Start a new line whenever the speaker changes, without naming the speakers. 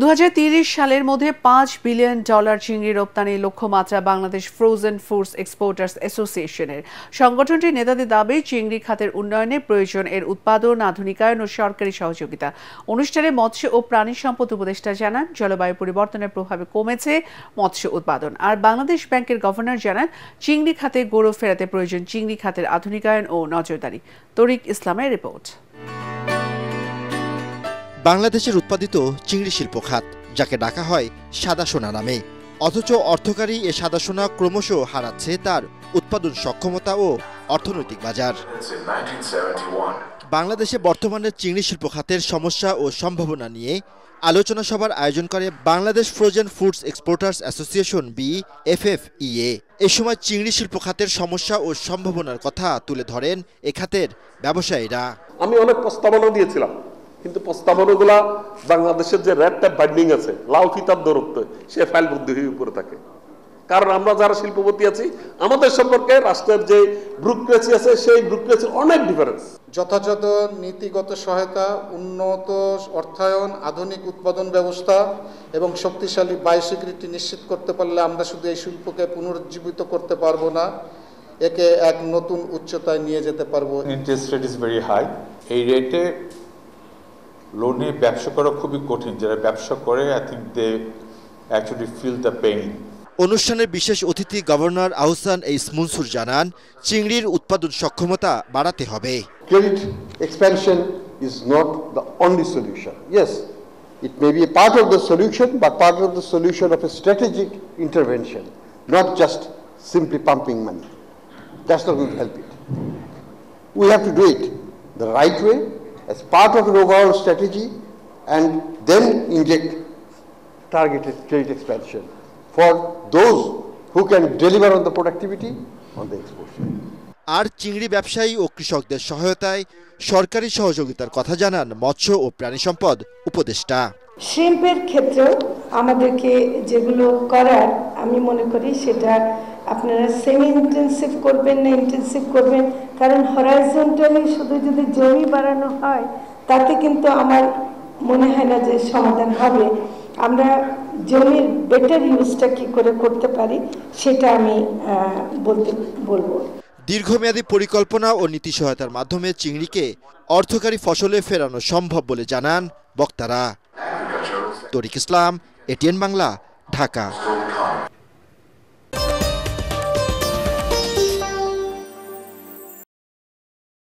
2030 সালের মধ্যে $5 বিলিয়ন চিংড়ি রপ্তানির লক্ষ্যমাত্রা বাংলাদেশ ফ্রোজেন ফুডস এক্সপোর্টার্স অ্যাসোসিয়েশনের। সংগঠনটির নেতাদের দাবি, চিংড়ি খাতের উন্নয়নে প্রয়োজন এর উৎপাদন, আধুনিকায়ন ও সরকারি সহযোগিতা। অনুষ্ঠানে মৎস্য ও প্রাণী সম্পদ উপদেষ্টা জানান, জলবায়ু পরিবর্তনের প্রভাবে কমেছে মৎস্য উৎপাদন। আর বাংলাদেশ ব্যাংকের গভর্নর জানান, চিংড়ি খাতে গৌরব ফেরাতে প্রয়োজন চিংড়ি খাতের আধুনিকায়ন ও নজরদারি। তরিক ইসলামের রিপোর্ট।
বাংলাদেশের উৎপাদিত চিংড়ি শিল্প খাত, যাকে ডাকা হয় সাদা সোনা নামে, অথচ অর্থকারী এ সাদা সোনা ক্রমশ হারাচ্ছে তার উৎপাদন সক্ষমতা ও অর্থনৈতিক বাজার। বাংলাদেশে বর্তমানে চিংড়ি শিল্প খাতের সমস্যা ও সম্ভাবনা নিয়ে আলোচনা সভার আয়োজন করে Bangladesh frozen foods exporters association BFFEA। এ সময় চিংড়ি শিল্প খাতের সমস্যা ও সম্ভাবনার কথা তুলে ধরেন এ খাতের ব্যবসায়ীরা।
আমি অনেক প্রস্তাবনা দিয়েছিলাম, কিন্তু প্রস্তাবনাগুলা বাংলাদেশের যে রেড ট্যাপ বাইন্ডিং আছে, লাউ ফিতার দূরত্ব, সে ফাইল বুদ্ধি হয়ে উপরে থাকে। কারণ আমরা যারা শিল্পপতি আছি, আমাদের সম্পর্কে রাষ্ট্রের যে ব্যুরোক্রেসি আছে, সেই ব্যুরোক্রেসির অনেক ডিফারেন্স।
যথাযথ নীতিগত সহায়তা, উন্নত অর্থায়ন, আধুনিক উৎপাদন ব্যবস্থা এবং শক্তিশালী বায়োসিকিউরিটি নিশ্চিত করতে পারলে আমরা শুধু এই শিল্পকে পুনরুজ্জীবিত করতে পারবো না, একে এক নতুন উচ্চতায় নিয়ে যেতে পারবো।
Interest rate is very high. এই রেটে লোনে ব্যবসা করা খুবই কঠিন। যারা ব্যবসা করে, I think they actually feel the pain.
অনুষ্ঠানের বিশেষ অতিথি গভর্নর আহসান এইচ মনসুর জানান, চিংড়ির উৎপাদন সক্ষমতা বাড়াতে হবে।
Credit expansion is not the only solution. Yes, it may be a part of the solution, but part of the solution of a strategic intervention, not just simply pumping money. That's not going to help it. We have to do it the right way, as part of an overall strategy, and then inject targeted credit expansion for those who can deliver on the productivity on the export side.
আর চিংড়ি ব্যবসায়ী ও কৃষকদের সহায়তায় সরকারি সহযোগিতার কথা জানান মৎস্য ও প্রাণী সম্পদ উপদেষ্টা।
শিল্পের ক্ষেত্রেও আমাদেরকে যেগুলো করার, আমি মনে করি সেটা আপনারা সেমি ইন্টেন্সিভ করবেন না ইন্টেন্সিভ করবেন, কারণ হরাইজন্টালি শুধু যদি জমি বাড়ানো হয় তাতে কিন্তু আমার মনে হয় না যে সমাধান হবে। আমরা জমির বেটার ইউজটা কি করে করতে পারি সেটা আমি বলবো।
দীর্ঘমেয়াদী পরিকল্পনা ও নীতি সহায়তার মাধ্যমে চিংড়িকে অর্থকারী ফসলে ফেরানো সম্ভব বলে জানান বক্তারা। তরিক ইসলাম, ATN বাংলা, ঢাকা।